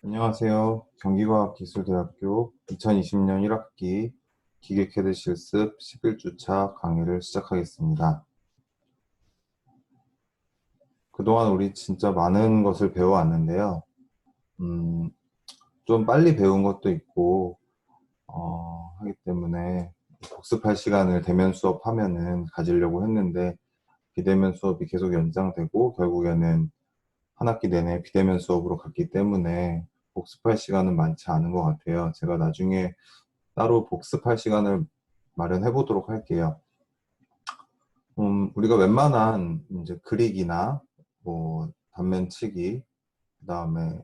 안녕하세요. 경기과학기술대학교 2020년 1학기 기계캐드 실습 11주차 강의를 시작하겠습니다. 그동안 우리 진짜 많은 것을 배워왔는데요. 좀 빨리 배운 것도 있고 하기 때문에 복습할 시간을 대면 수업하면은 가지려고 했는데 비대면 수업이 계속 연장되고 결국에는 한 학기 내내 비대면 수업으로 갔기 때문에 복습할 시간은 많지 않은 것 같아요. 제가 나중에 따로 복습할 시간을 마련해 보도록 할게요. 우리가 웬만한 이제 그리기나 뭐 단면치기, 그 다음에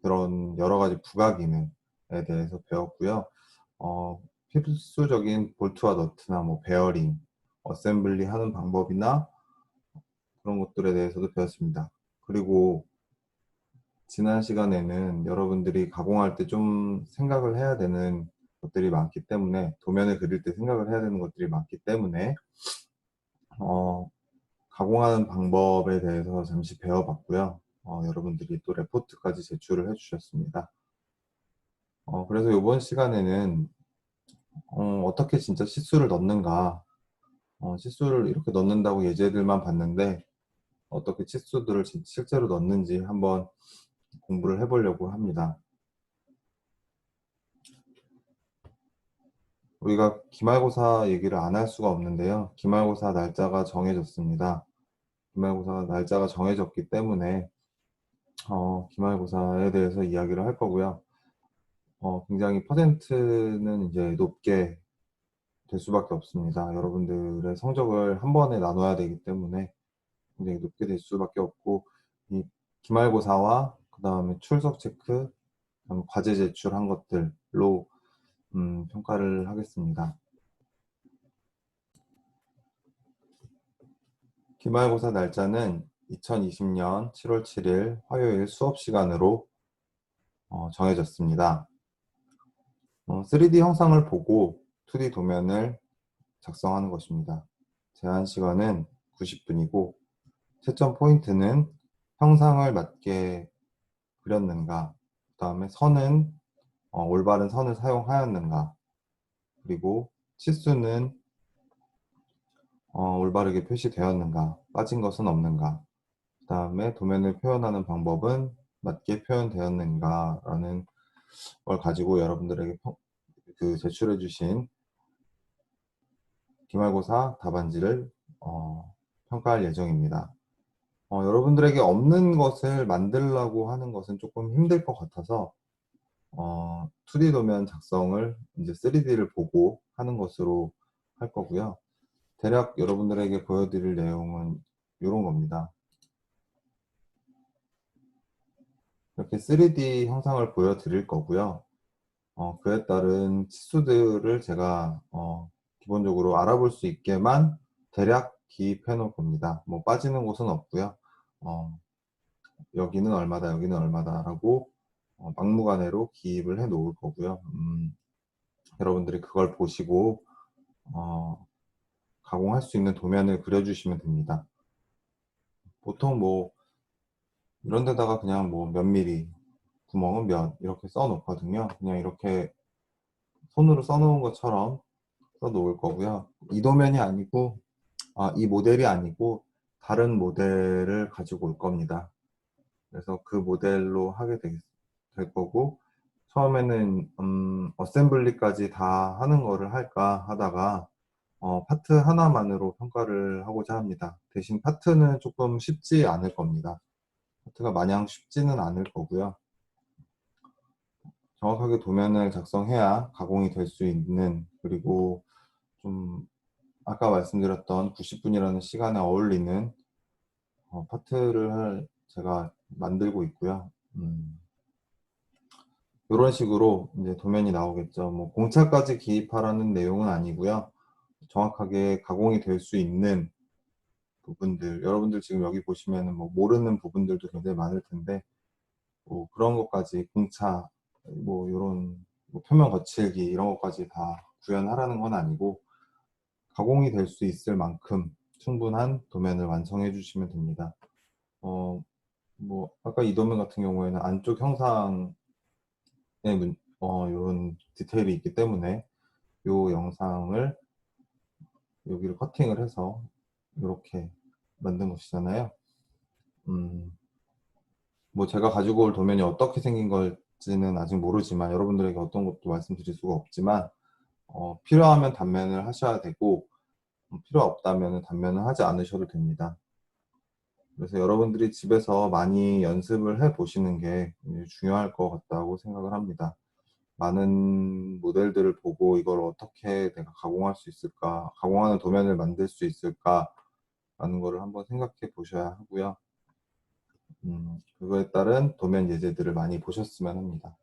그런 여러 가지 부가 기능에 대해서 배웠고요. 필수적인 볼트와 너트나 뭐 베어링, 어셈블리 하는 방법이나 그런 것들에 대해서도 배웠습니다. 그리고 지난 시간에는 여러분들이 가공할 때 좀 생각을 해야 되는 것들이 많기 때문에, 도면을 그릴 때 생각을 해야 되는 것들이 많기 때문에 가공하는 방법에 대해서 잠시 배워봤고요. 여러분들이 또 레포트까지 제출을 해주셨습니다. 그래서 이번 시간에는 어떻게 진짜 치수를 넣는가, 치수를 이렇게 넣는다고 예제들만 봤는데 어떻게 치수들을 실제로 넣는지 한번 공부를 해보려고 합니다. 우리가 기말고사 얘기를 안 할 수가 없는데요. 기말고사 날짜가 정해졌습니다. 기말고사 날짜가 정해졌기 때문에 기말고사에 대해서 이야기를 할 거고요. 굉장히 퍼센트는 이제 높게 될 수밖에 없습니다. 여러분들의 성적을 한 번에 나눠야 되기 때문에 굉장히 높게 될 수밖에 없고, 이 기말고사와 그 다음에 출석 체크, 그다음에 과제 제출한 것들로 평가를 하겠습니다. 기말고사 날짜는 2020년 7월 7일 화요일 수업 시간으로 정해졌습니다. 3D 형상을 보고 2D 도면을 작성하는 것입니다. 제한 시간은 90분이고 채점 포인트는 형상을 맞게 그렸는가, 그 다음에 선은 올바른 선을 사용하였는가, 그리고 치수는 올바르게 표시되었는가, 빠진 것은 없는가, 그 다음에 도면을 표현하는 방법은 맞게 표현되었는가 라는 걸 가지고 여러분들에게 제출해 주신 기말고사 답안지를 평가할 예정입니다. 여러분들에게 없는 것을 만들려고 하는 것은 조금 힘들 것 같아서 2D 도면 작성을 이제 3D를 보고 하는 것으로 할 거고요. 대략 여러분들에게 보여드릴 내용은 이런 겁니다. 이렇게 3D 형상을 보여드릴 거고요. 그에 따른 치수들을 제가 기본적으로 알아볼 수 있게만 대략 기입해 놓을 겁니다. 뭐 빠지는 곳은 없고요. 여기는 얼마다, 여기는 얼마다 라고 막무가내로 기입을 해 놓을 거고요. 여러분들이 그걸 보시고 가공할 수 있는 도면을 그려주시면 됩니다. 보통 뭐 이런 데다가 그냥 뭐 몇 미리, 구멍은 몇 이렇게 써 놓거든요. 그냥 이렇게 손으로 써 놓은 것처럼 써 놓을 거고요. 이 도면이 아니고, 이 모델이 아니고 다른 모델을 가지고 올 겁니다. 그래서 그 모델로 하게 될 거고, 처음에는 어셈블리까지 다 하는 거를 할까 하다가 파트 하나만으로 평가를 하고자 합니다. 대신 파트는 조금 쉽지 않을 겁니다. 파트가 마냥 쉽지는 않을 거고요. 정확하게 도면을 작성해야 가공이 될 수 있는, 그리고 좀 아까 말씀드렸던 90분이라는 시간에 어울리는 파트를 제가 만들고 있고요. 이런 식으로 이제 도면이 나오겠죠. 뭐 공차까지 기입하라는 내용은 아니고요. 정확하게 가공이 될 수 있는 부분들, 여러분들 지금 여기 보시면은 뭐 모르는 부분들도 굉장히 많을 텐데, 뭐 그런 것까지 공차, 뭐 이런 뭐 표면 거칠기 이런 것까지 다 구현하라는 건 아니고, 가공이 될 수 있을 만큼 충분한 도면을 완성해 주시면 됩니다. 뭐 아까 이 도면 같은 경우에는 안쪽 형상 이런 디테일이 있기 때문에 요 영상을 여기를 커팅을 해서 이렇게 만든 것이잖아요. 뭐 제가 가지고 올 도면이 어떻게 생긴 걸지는 아직 모르지만 여러분들에게 어떤 것도 말씀드릴 수가 없지만 필요하면 단면을 하셔야 되고 필요 없다면 단면을 하지 않으셔도 됩니다. 그래서 여러분들이 집에서 많이 연습을 해 보시는 게 중요할 것 같다고 생각을 합니다. 많은 모델들을 보고 이걸 어떻게 내가 가공할 수 있을까, 가공하는 도면을 만들 수 있을까 라는 거를 한번 생각해 보셔야 하고요. 그거에 따른 도면 예제들을 많이 보셨으면 합니다.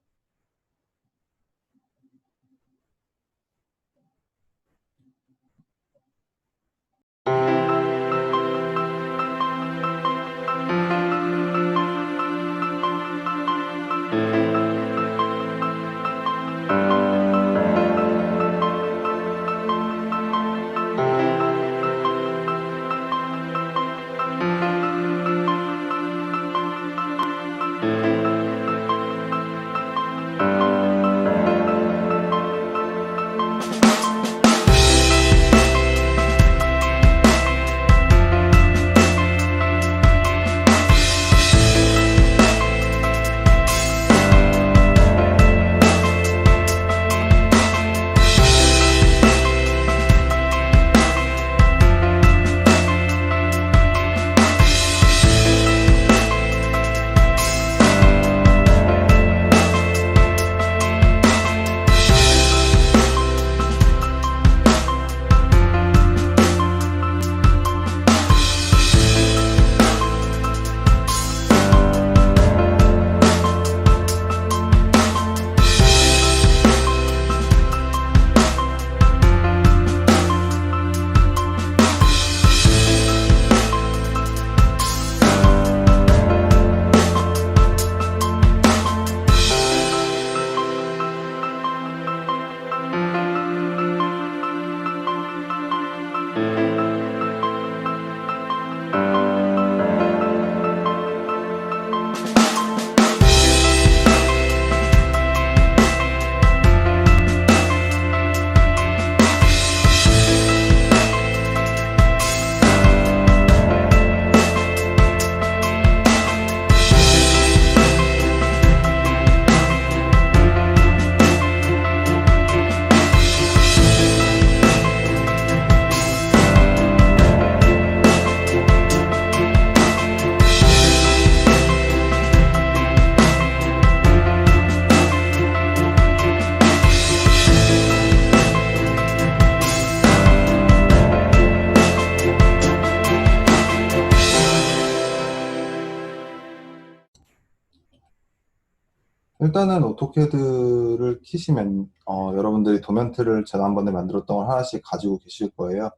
일단은 오토캐드를 키시면 여러분들이 도면 틀을 지난번에 만들었던 걸 하나씩 가지고 계실 거예요.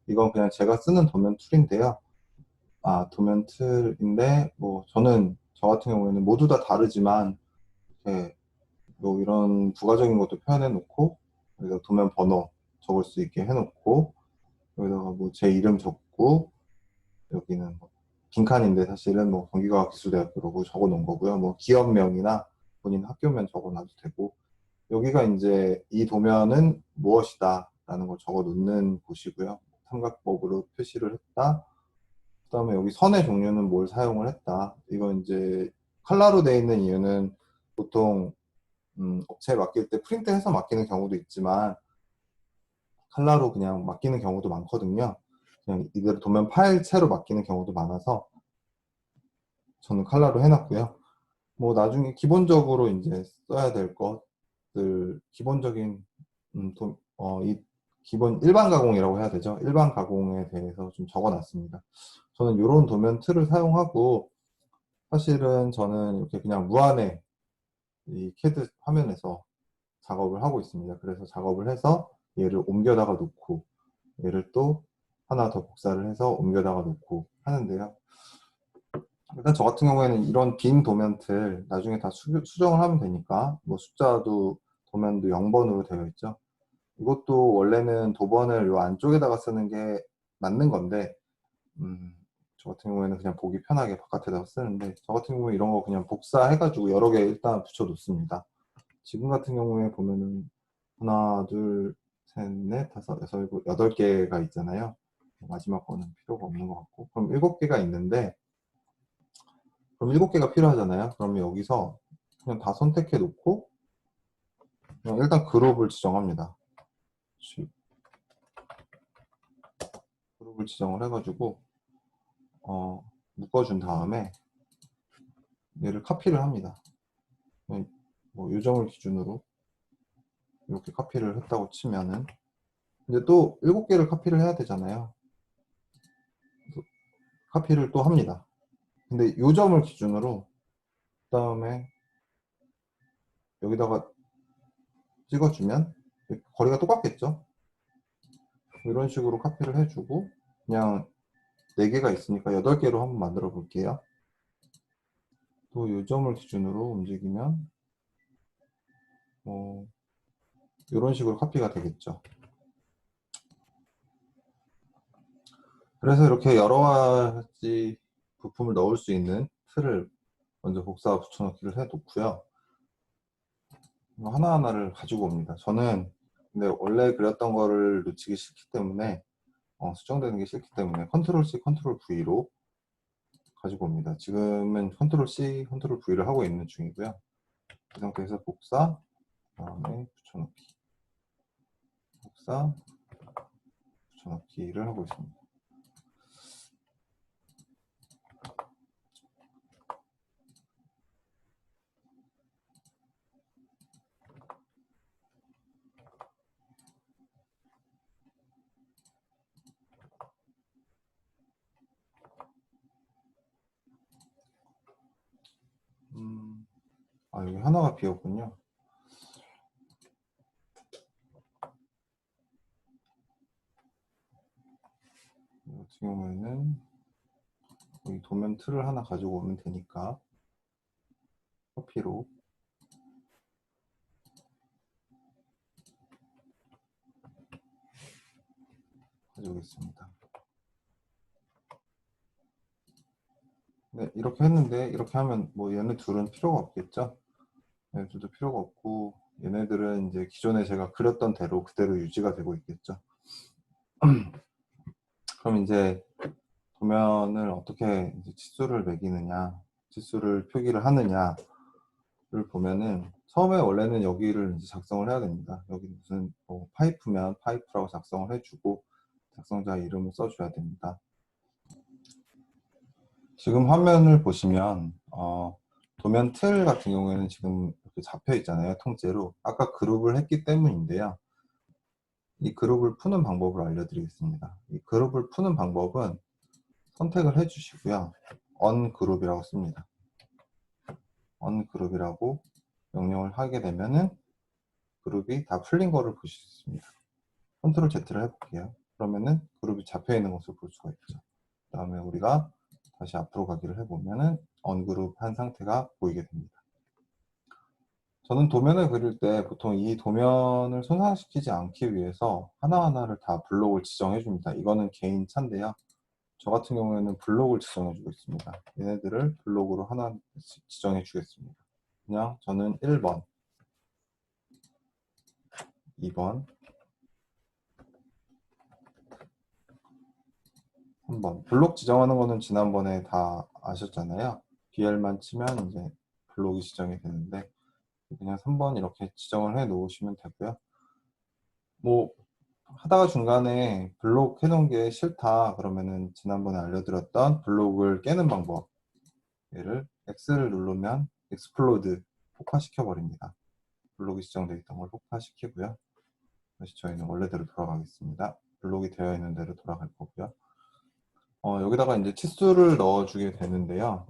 이건 그냥 제가 쓰는 도면 툴인데요. 도면 틀인데 뭐 저는 저 같은 경우에는 모두 다 다르지만 이렇게 뭐 이런 부가적인 것도 표현해 놓고 여기다 도면 번호 적을 수 있게 해 놓고 여기다가 뭐 제 이름 적고 여기는 뭐 빈칸인데 사실은 뭐 경기과학기술대학교라고 적어 놓은 거고요. 뭐 기업명이나 본인 학교명 적어 놔도 되고 여기가 이제 이 도면은 무엇이다 라는 걸 적어 놓는 곳이고요. 삼각법으로 표시를 했다. 그 다음에 여기 선의 종류는 뭘 사용을 했다. 이건 이제 컬러로 되어 있는 이유는 보통 업체에 맡길 때 프린트해서 맡기는 경우도 있지만 컬러로 그냥 맡기는 경우도 많거든요. 그냥 이대로 도면 파일체로 맡기는 경우도 많아서 저는 컬러로 해놨고요. 뭐 나중에 기본적으로 이제 써야 될 것들 기본적인 이 기본 일반 가공이라고 해야 되죠. 일반 가공에 대해서 좀 적어놨습니다. 저는 이런 도면 틀을 사용하고 사실은 저는 이렇게 그냥 무한의 이 캐드 화면에서 작업을 하고 있습니다. 그래서 작업을 해서 얘를 옮겨다가 놓고 얘를 또 하나 더 복사를 해서 옮겨다가 놓고 하는데요. 일단 저 같은 경우에는 이런 빈 도면틀 나중에 다 수정을 하면 되니까 뭐 숫자도 도면도 0번으로 되어 있죠. 이것도 원래는 도번을 요 안쪽에다가 쓰는 게 맞는 건데 저 같은 경우에는 그냥 보기 편하게 바깥에다가 쓰는데 저 같은 경우에 이런 거 그냥 복사해가지고 여러 개 일단 붙여 놓습니다. 지금 같은 경우에 보면은 하나, 둘, 셋, 넷, 다섯, 여섯, 일곱, 8개가 있잖아요. 마지막 거는 필요가 없는 것 같고. 그럼 7개가 있는데, 그럼 7개가 필요하잖아요. 그러면 여기서 그냥 다 선택해 놓고, 그냥 일단 그룹을 지정합니다. 그룹을 지정을 해가지고, 묶어준 다음에, 얘를 카피를 합니다. 뭐 요정을 기준으로 이렇게 카피를 했다고 치면은, 이제 또 7개를 카피를 해야 되잖아요. 그래서 카피를 또 합니다. 근데 요점을 기준으로, 그 다음에 여기다가 찍어주면 거리가 똑같겠죠. 이런 식으로 카피를 해주고, 그냥 4개가 있으니까 8개로 한번 만들어 볼게요. 또 요점을 기준으로 움직이면 이런 식으로 카피가 되겠죠. 그래서 이렇게 여러 가지 부품을 넣을 수 있는 틀을 먼저 복사 붙여넣기를 해 놓고요. 하나하나를 가지고 옵니다. 저는 근데 원래 그렸던 거를 놓치기 싫기 때문에, 수정되는 게 싫기 때문에 컨트롤 C, 컨트롤 V로 가지고 옵니다. 지금은 컨트롤 C, 컨트롤 V를 하고 있는 중이고요. 이 상태에서 복사, 그다음에 붙여넣기, 복사, 붙여넣기를 하고 있습니다. 여기 하나가 비었군요. 이 같은 경우에는 여기 도면 틀을 하나 가지고 오면 되니까 커피로 가져오겠습니다. 네, 이렇게 했는데 이렇게 하면 뭐 얘네 둘은 필요가 없겠죠. 얘네 둘도 필요가 없고, 얘네들은 이제 기존에 제가 그렸던 대로 그대로 유지가 되고 있겠죠. 그럼 이제 도면을 어떻게 이제 치수를 매기느냐, 치수를 표기를 하느냐를 보면은, 처음에 원래는 여기를 이제 작성을 해야 됩니다. 여기 무슨 파이프면 파이프라고 작성을 해주고 작성자 이름을 써줘야 됩니다. 지금 화면을 보시면 도면 틀 같은 경우에는 지금 이렇게 잡혀 있잖아요. 통째로. 아까 그룹을 했기 때문인데요. 이 그룹을 푸는 방법을 알려드리겠습니다. 이 그룹을 푸는 방법은 선택을 해주시고요. on그룹이라고 씁니다. on그룹이라고 명령을 하게 되면은 그룹이 다 풀린 거를 보실 수 있습니다. 컨트롤 Z를 해볼게요. 그러면은 그룹이 잡혀 있는 것을 볼 수가 있죠. 그 다음에 우리가 다시 앞으로 가기를 해보면은 on그룹 한 상태가 보이게 됩니다. 저는 도면을 그릴 때 보통 이 도면을 손상시키지 않기 위해서 하나하나를 다 블록을 지정해 줍니다. 이거는 개인 차인데요. 저 같은 경우에는 블록을 지정해 주고 있습니다. 얘네들을 블록으로 하나 지정해 주겠습니다. 그냥 저는 1번, 2번, 3번. 블록 지정하는 거는 지난번에 다 아셨잖아요. BL만 치면 이제 블록이 지정이 되는데, 그냥 3번 이렇게 지정을 해 놓으시면 되고요. 뭐 하다가 중간에 블록 해놓은 게 싫다 그러면은 지난번에 알려드렸던 블록을 깨는 방법, 얘를 X를 누르면 explode, 폭파시켜 버립니다. 블록이 지정되어 있던 걸 폭파시키고요. 다시 저희는 원래대로 돌아가겠습니다. 블록이 되어 있는 대로 돌아갈 거고요. 여기다가 이제 치수를 넣어주게 되는데요.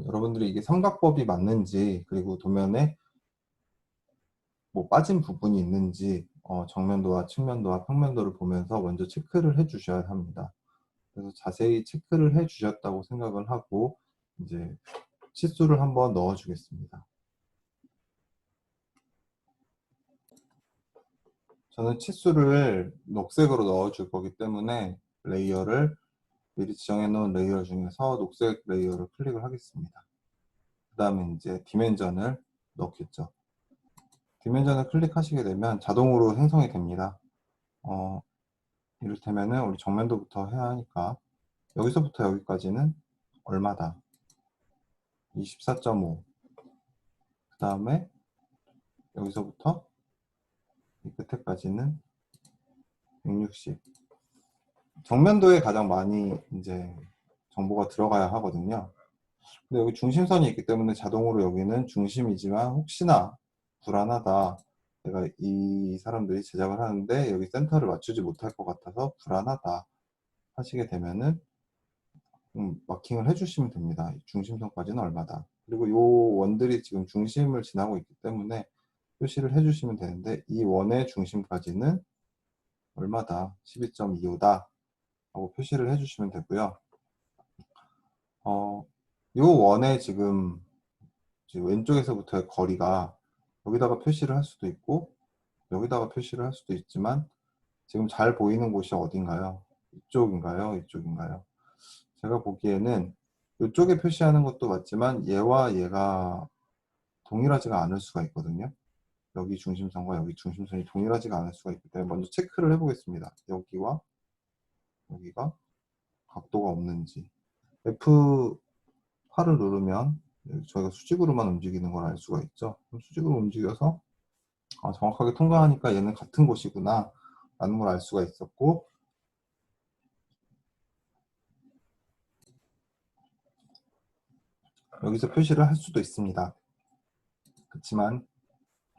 여러분들이 이게 삼각법이 맞는지, 그리고 도면에 뭐 빠진 부분이 있는지, 정면도와 측면도와 평면도를 보면서 먼저 체크를 해 주셔야 합니다. 그래서 자세히 체크를 해 주셨다고 생각을 하고 이제 치수를 한번 넣어 주겠습니다. 저는 치수를 녹색으로 넣어 줄 거기 때문에 레이어를 미리 지정해 놓은 레이어 중에서 녹색 레이어를 클릭을 하겠습니다. 그 다음에 이제 디멘전을 넣겠죠. 디멘전을 클릭하시게 되면 자동으로 생성이 됩니다. 이를테면은 우리 정면도부터 해야 하니까 여기서부터 여기까지는 얼마다 24.5, 그 다음에 여기서부터 이 끝에까지는 160. 정면도에 가장 많이 이제 정보가 들어가야 하거든요. 근데 여기 중심선이 있기 때문에 자동으로 여기는 중심이지만 혹시나 불안하다, 내가 이 사람들이 제작을 하는데 여기 센터를 맞추지 못할 것 같아서 불안하다 하시게 되면은 마킹을 해주시면 됩니다. 중심선까지는 얼마다. 그리고 요 원들이 지금 중심을 지나고 있기 때문에 표시를 해주시면 되는데 이 원의 중심까지는 얼마다 12.25다 하고 표시를 해주시면 되고요. 요 원의 지금 왼쪽에서부터의 거리가 여기다가 표시를 할 수도 있고 여기다가 표시를 할 수도 있지만 지금 잘 보이는 곳이 어딘가요? 이쪽인가요? 이쪽인가요? 제가 보기에는 이쪽에 표시하는 것도 맞지만 얘와 얘가 동일하지가 않을 수가 있거든요. 여기 중심선과 여기 중심선이 동일하지가 않을 수가 있기 때문에 먼저 체크를 해보겠습니다. 여기와 여기가 각도가 없는지. F8을 누르면 저희가 수직으로만 움직이는 걸 알 수가 있죠. 그럼 수직으로 움직여서 정확하게 통과하니까 얘는 같은 곳이구나 라는 걸 알 수가 있었고, 여기서 표시를 할 수도 있습니다. 그렇지만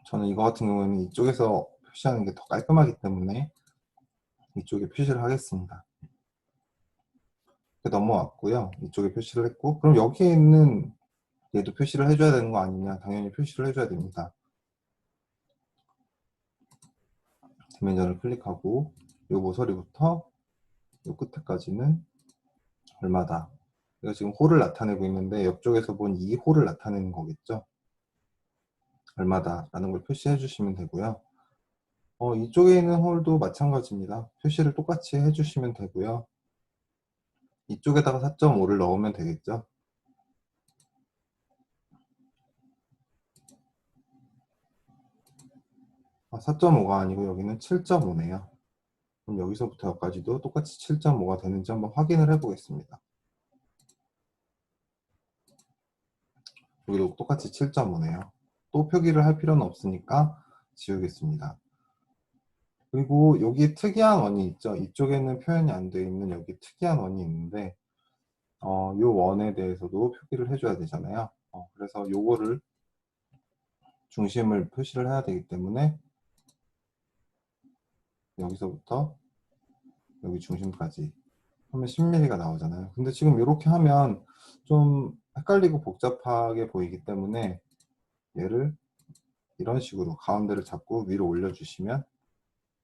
저는 이거 같은 경우에는 이쪽에서 표시하는 게 더 깔끔하기 때문에 이쪽에 표시를 하겠습니다. 넘어왔고요. 이쪽에 표시를 했고, 그럼 여기에 있는 얘도 표시를 해줘야 되는 거 아니냐? 당연히 표시를 해줘야 됩니다. 디멘전을 클릭하고 요 모서리부터 요 끝에까지는 얼마다. 내가 지금 홀을 나타내고 있는데 옆쪽에서 본 이 홀을 나타내는 거겠죠. 얼마다 라는 걸 표시해 주시면 되고요. 이쪽에 있는 홀도 마찬가지입니다. 표시를 똑같이 해주시면 되고요. 이쪽에다가 4.5를 넣으면 되겠죠. 4.5가 아니고 여기는 7.5네요. 그럼 여기서부터 여기까지도 똑같이 7.5가 되는지 한번 확인을 해 보겠습니다. 여기도 똑같이 7.5네요. 또 표기를 할 필요는 없으니까 지우겠습니다. 그리고 여기 특이한 원이 있죠. 이쪽에는 표현이 안 되어 있는 여기 특이한 원이 있는데 이 원에 대해서도 표기를 해줘야 되잖아요. 그래서 요거를 중심을 표시를 해야 되기 때문에 여기서부터 여기 중심까지 하면 10mm가 나오잖아요. 근데 지금 이렇게 하면 좀 헷갈리고 복잡하게 보이기 때문에 얘를 이런 식으로 가운데를 잡고 위로 올려주시면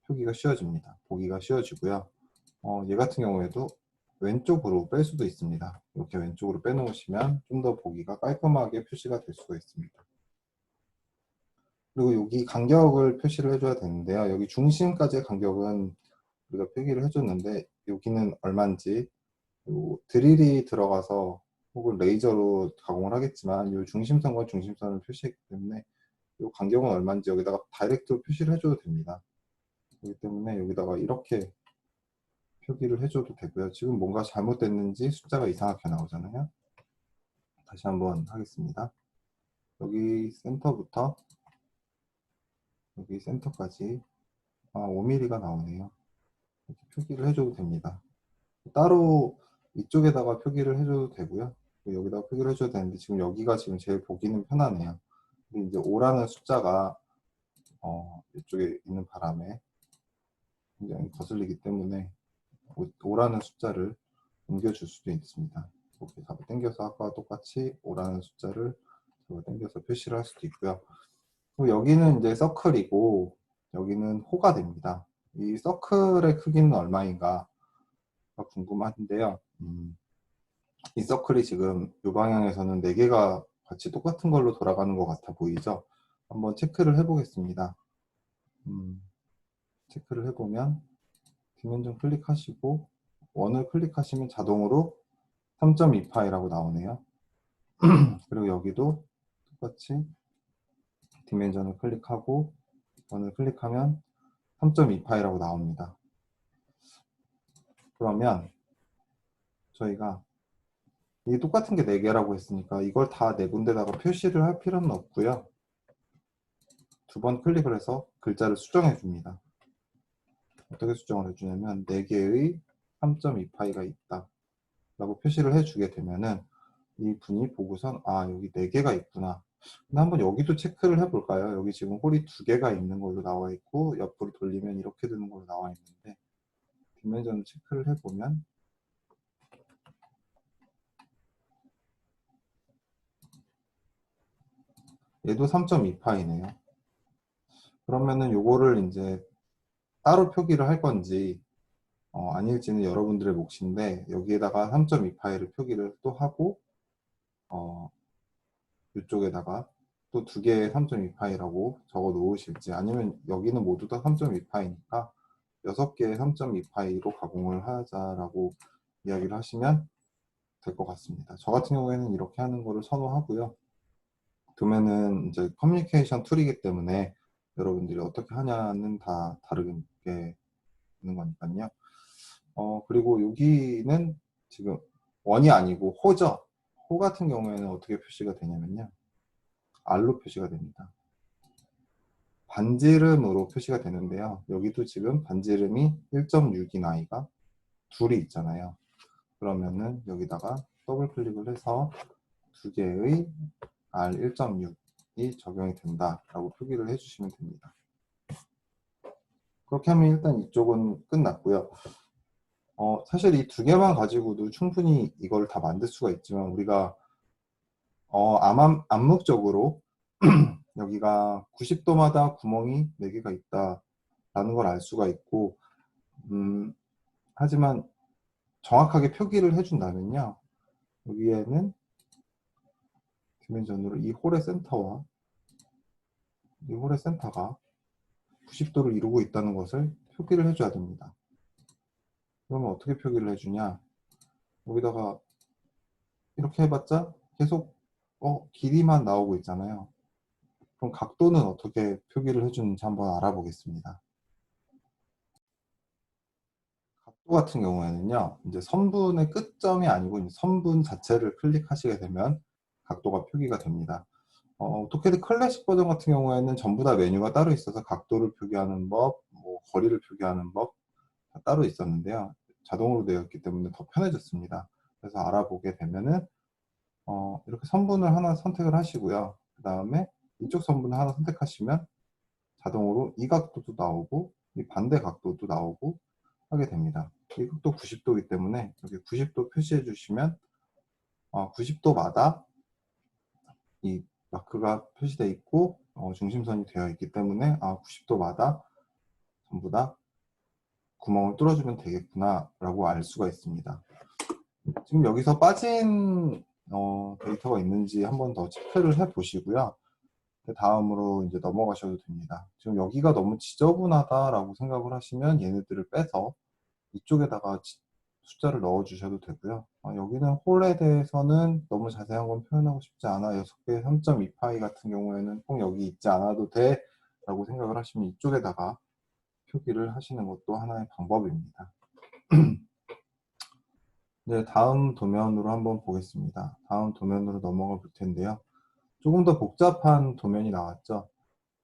표기가 쉬워집니다. 보기가 쉬워지고요. 얘 같은 경우에도 왼쪽으로 뺄 수도 있습니다. 이렇게 왼쪽으로 빼놓으시면 좀 더 보기가 깔끔하게 표시가 될 수가 있습니다. 그리고 여기 간격을 표시를 해줘야 되는데요. 여기 중심까지의 간격은 우리가 표기를 해줬는데 여기는 얼마인지 드릴이 들어가서 혹은 레이저로 가공을 하겠지만 이 중심선과 중심선을 표시했기 때문에 이 간격은 얼마인지 여기다가 다이렉트로 표시를 해줘도 됩니다. 그렇기 때문에 여기다가 이렇게 표기를 해줘도 되고요. 지금 뭔가 잘못됐는지 숫자가 이상하게 나오잖아요. 다시 한번 하겠습니다. 여기 센터부터 여기 센터까지 5mm가 나오네요. 이렇게 표기를 해줘도 됩니다. 따로 이쪽에다가 표기를 해줘도 되고요. 여기다가 표기를 해줘도 되는데 지금 여기가 지금 제일 보기는 편하네요. 근데 이제 5라는 숫자가 이쪽에 있는 바람에 굉장히 거슬리기 때문에 5라는 숫자를 옮겨줄 수도 있습니다. 이렇게 잡아 당겨서 아까와 똑같이 5라는 숫자를 잡아 당겨서 표시를 할 수도 있고요. 그리고 여기는 이제 서클이고 여기는 호가 됩니다. 이 서클의 크기는 얼마인가 궁금한데요. 이 서클이 지금 이 방향에서는 4개가 같이 똑같은 걸로 돌아가는 것 같아 보이죠? 한번 체크를 해보겠습니다. 체크를 해보면 디멘전 클릭하시고 원을 클릭하시면 자동으로 3.28이라고 나오네요. 그리고 여기도 똑같이 디멘전을 클릭하고 원을 클릭하면 3.2파이라고 나옵니다. 그러면 저희가 이게 똑같은 게 4개라고 했으니까 이걸 다 4군데다가 표시를 할 필요는 없고요. 2번 클릭을 해서 글자를 수정해 줍니다. 어떻게 수정을 해주냐면 4개의 3.2파이가 있다 라고 표시를 해주게 되면은 이 분이 보고선 아 여기 4개가 있구나. 근데 한번 여기도 체크를 해볼까요? 여기 지금 홀이 2개가 있는 걸로 나와 있고 옆으로 돌리면 이렇게 되는 걸로 나와 있는데 디멘전을 체크를 해보면 얘도 3.2파이네요. 그러면은 요거를 이제 따로 표기를 할 건지 아닐지는 여러분들의 몫인데 여기에다가 3.2파이를 표기를 또 하고 이쪽에다가 또 2개의 3.2파이라고 적어 놓으실지 아니면 여기는 모두 다 3.2파이니까 6개의 3.2파이로 가공을 하자라고 이야기를 하시면 될 것 같습니다. 저 같은 경우에는 이렇게 하는 거를 선호하고요. 도면은 이제 커뮤니케이션 툴이기 때문에 여러분들이 어떻게 하냐는 다 다르게 되는 거니까요. 그리고 여기는 지금 원이 아니고 호죠. 호 같은 경우에는 어떻게 표시가 되냐면요. R로 표시가 됩니다. 반지름으로 표시가 되는데요. 여기도 지금 반지름이 1.6인 아이가 둘이 있잖아요. 그러면은 여기다가 더블 클릭을 해서 2개의 R 1.6이 적용이 된다라고 표기를 해주시면 됩니다. 그렇게 하면 일단 이쪽은 끝났고요. 사실 이 2개만 가지고도 충분히 이걸 다 만들 수가 있지만 우리가 암묵적으로 여기가 90도마다 구멍이 4개가 있다라는 걸 알 수가 있고 하지만 정확하게 표기를 해준다면요. 여기에는 디멘전으로 이 홀의 센터와 이 홀의 센터가 90도를 이루고 있다는 것을 표기를 해줘야 됩니다. 그러면 어떻게 표기를 해주냐? 여기다가 이렇게 해봤자 계속 길이만 나오고 있잖아요. 그럼 각도는 어떻게 표기를 해주는지 한번 알아보겠습니다. 각도 같은 경우에는요, 이제 선분의 끝점이 아니고 선분 자체를 클릭하시게 되면 각도가 표기가 됩니다. 오토캐드 클래식 버전 같은 경우에는 전부 다 메뉴가 따로 있어서 각도를 표기하는 법, 뭐 거리를 표기하는 법 다 따로 있었는데요. 자동으로 되어 있기 때문에 더 편해졌습니다. 그래서 알아보게 되면은 이렇게 선분을 하나 선택을 하시고요. 그 다음에 이쪽 선분을 하나 선택하시면 자동으로 이 각도도 나오고 이 반대 각도도 나오고 하게 됩니다. 이 각도 90도이기 때문에 여기 90도 표시해 주시면 90도마다 이 마크가 표시되어 있고 중심선이 되어 있기 때문에 90도마다 전부 다 구멍을 뚫어주면 되겠구나 라고 알 수가 있습니다. 지금 여기서 빠진 데이터가 있는지 한번 더 체크를 해 보시고요. 그 다음으로 이제 넘어가셔도 됩니다. 지금 여기가 너무 지저분하다라고 생각을 하시면 얘네들을 빼서 이쪽에다가 숫자를 넣어 주셔도 되고요. 여기는 홀에 대해서는 너무 자세한 건 표현하고 싶지 않아 6개 3.2파이 같은 경우에는 꼭 여기 있지 않아도 돼 라고 생각을 하시면 이쪽에다가 표기를 하시는 것도 하나의 방법입니다. 네, 다음 도면으로 한번 보겠습니다. 다음 도면으로 넘어가 볼 텐데요. 조금 더 복잡한 도면이 나왔죠.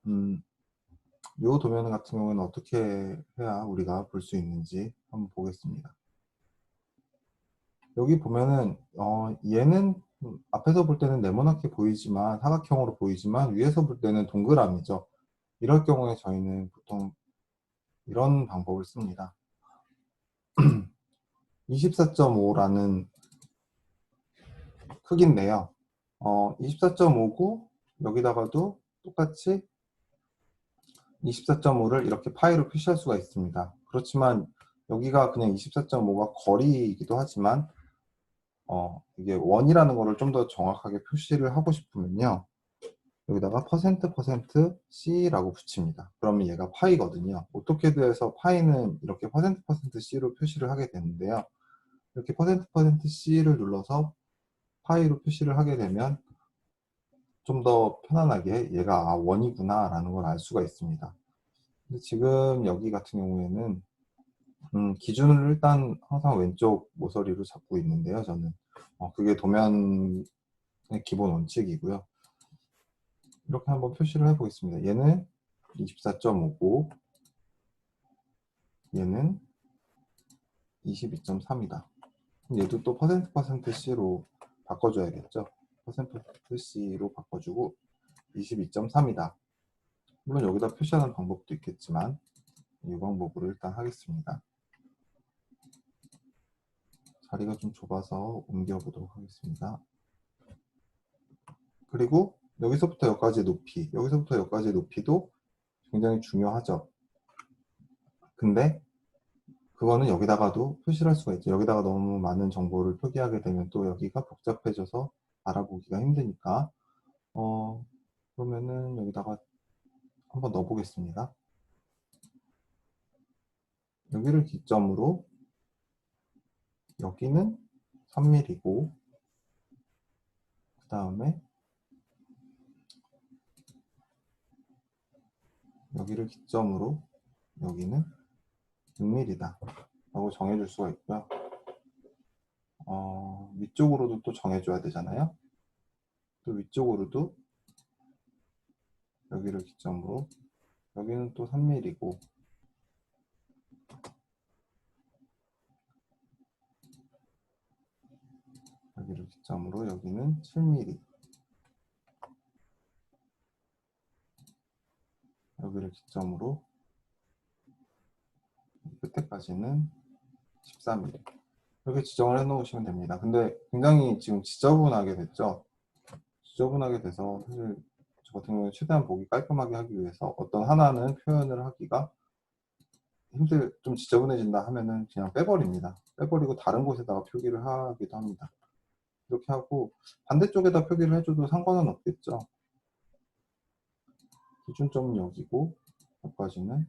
이 도면 같은 경우는 어떻게 해야 우리가 볼 수 있는지 한번 보겠습니다. 여기 보면은 얘는 앞에서 볼 때는 네모나게 보이지만 사각형으로 보이지만 위에서 볼 때는 동그라미죠. 이럴 경우에 저희는 보통 이런 방법을 씁니다. 24.5라는 크기인데요. 24.5고 여기다가도 똑같이 24.5를 이렇게 파이로 표시할 수가 있습니다. 그렇지만 여기가 그냥 24.5가 거리이기도 하지만 이게 원이라는 거를 좀 더 정확하게 표시를 하고 싶으면요. 여기다가 %% C라고 붙입니다. 그러면 얘가 파이거든요. 오토캐드에서 파이는 이렇게 %% C로 표시를 하게 되는데요. 이렇게 %% C를 눌러서 파이로 표시를 하게 되면 좀 더 편안하게 얘가 원이구나 라는 걸 알 수가 있습니다. 근데 지금 여기 같은 경우에는 기준을 일단 항상 왼쪽 모서리로 잡고 있는데요, 저는. 그게 도면의 기본 원칙이고요. 이렇게 한번 표시를 해보겠습니다. 얘는 24.5고 얘는 22.3이다. 얘도 또 %C로 바꿔줘야겠죠. %C로 바꿔주고 22.3이다. 물론 여기다 표시하는 방법도 있겠지만 이 방법으로 일단 하겠습니다. 자리가 좀 좁아서 옮겨보도록 하겠습니다. 그리고 여기서부터 여기까지 높이, 여기서부터 여기까지 높이도 굉장히 중요하죠. 근데 그거는 여기다가도 표시를 할 수가 있죠. 여기다가 너무 많은 정보를 표기하게 되면 또 여기가 복잡해져서 알아보기가 힘드니까 그러면은 여기다가 한번 넣어보겠습니다. 여기를 기점으로 여기는 3mm고 그 다음에 여기를 기점으로 여기는 6mm다 라고 정해줄 수가 있고요. 위쪽으로도 또 정해줘야 되잖아요. 또 위쪽으로도 여기를 기점으로 여기는 또 3mm고 여기를 기점으로 여기는 7mm 여기를 기점으로 끝에까지는 14mm 이렇게 지정을 해 놓으시면 됩니다. 근데 굉장히 지금 지저분하게 됐죠. 지저분하게 돼서 사실 저 같은 경우는 최대한 보기 깔끔하게 하기 위해서 어떤 하나는 표현을 하기가 좀 지저분해진다 하면은 그냥 빼버립니다. 빼버리고 다른 곳에다가 표기를 하기도 합니다. 이렇게 하고 반대쪽에다 표기를 해줘도 상관은 없겠죠. 기준점은 여기고 여기까지는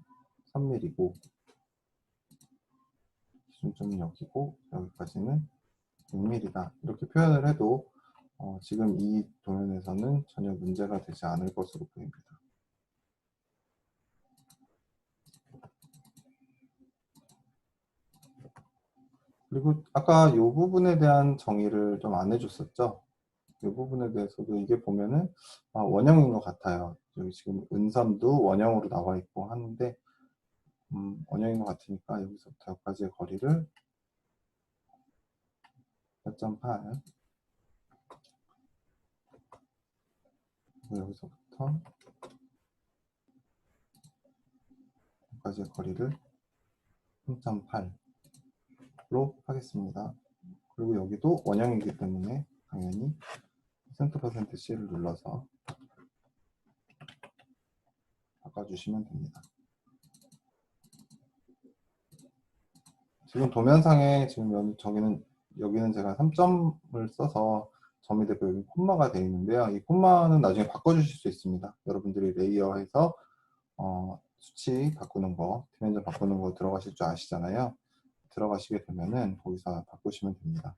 3mm고 기준점은 여기고 여기까지는 6mm다 이렇게 표현을 해도 지금 이 도면에서는 전혀 문제가 되지 않을 것으로 보입니다. 그리고 아까 이 부분에 대한 정의를 좀 안 해줬었죠. 이 부분에 대해서도 이게 보면은 원형인 것 같아요. 여기 지금 은선도 원형으로 나와 있고 하는데 원형인 것 같으니까 여기서부터 여기까지의 거리를 4.8 여기서부터 여기까지의 거리를 3.8로 하겠습니다. 그리고 여기도 원형이기 때문에 당연히 %C를 눌러서 바꿔주시면 됩니다. 지금 도면상에 지금 여기는 제가 3점을 써서 점이 되고 여기 콤마가 되어 있는데요. 이 콤마는 나중에 바꿔주실 수 있습니다. 여러분들이 레이어해서 수치 바꾸는 거, 디멘전 바꾸는 거 들어가실 줄 아시잖아요. 들어가시게 되면은 거기서 바꾸시면 됩니다.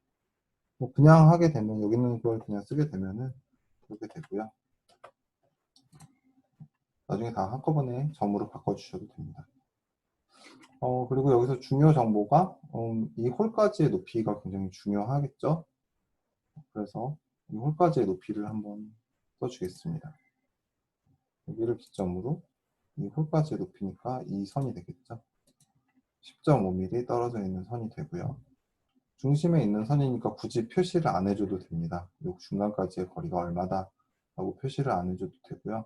뭐 그냥 하게 되면 여기는 그걸 그냥 쓰게 되면은 그렇게 되고요. 나중에 다 한꺼번에 점으로 바꿔주셔도 됩니다. 그리고 여기서 중요 정보가 이 홀까지의 높이가 굉장히 중요하겠죠. 그래서 이 홀까지의 높이를 한번 써주겠습니다. 여기를 기점으로 이 홀까지의 높이니까 이 선이 되겠죠. 10.5mm 떨어져 있는 선이 되고요. 중심에 있는 선이니까 굳이 표시를 안 해줘도 됩니다. 요 중간까지의 거리가 얼마다 라고 표시를 안 해줘도 되고요.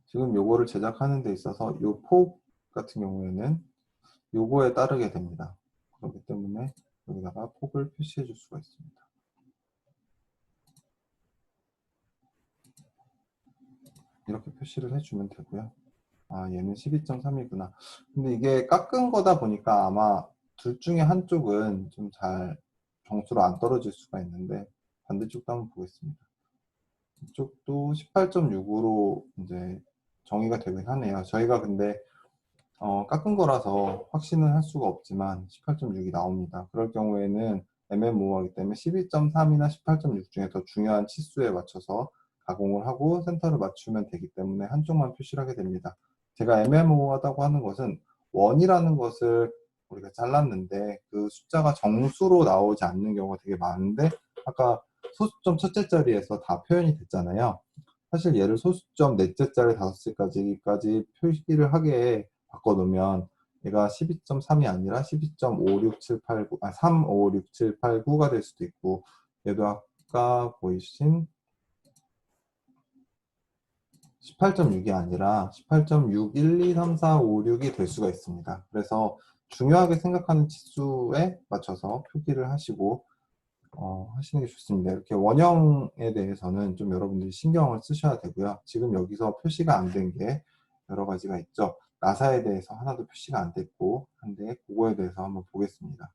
지금 요거를 제작하는 데 있어서 요 폭 같은 경우에는 요거에 따르게 됩니다. 그렇기 때문에 여기다가 폭을 표시해 줄 수가 있습니다. 이렇게 표시를 해주면 되고요. 얘는 12.3이구나. 근데 이게 깎은 거다 보니까 아마 둘 중에 한쪽은 좀 잘 정수로 안 떨어질 수가 있는데 반대쪽도 한번 보겠습니다. 이쪽도 18.6으로 이제 정의가 되긴 하네요. 저희가 근데 깎은 거라서 확신은 할 수가 없지만 18.6이 나옵니다. 그럴 경우에는 애매모호하기 때문에 12.3이나 18.6 중에 더 중요한 치수에 맞춰서 가공을 하고 센터를 맞추면 되기 때문에 한쪽만 표시를 하게 됩니다. 제가 애매모호하다고 하는 것은 원이라는 것을 우리가 잘랐는데 그 숫자가 정수로 나오지 않는 경우가 되게 많은데 아까 소수점 첫째 자리에서 다 표현이 됐잖아요. 사실 얘를 소수점 넷째 자리 다섯째 까지 표기를 하게 바꿔놓으면 얘가 12.3이 아니라 12.56789, 35678 9가 될 수도 있고, 얘도 아까 보이신 18.6이 아니라 18.6123456이 될 수가 있습니다. 그래서 중요하게 생각하는 치수에 맞춰서 표기를 하시고 하시는 게 좋습니다. 이렇게 원형에 대해서는 좀 여러분들이 신경을 쓰셔야 되고요. 지금 여기서 표시가 안 된 게 여러 가지가 있죠. 나사에 대해서 하나도 표시가 안 됐고 한데 그거에 대해서 한번 보겠습니다.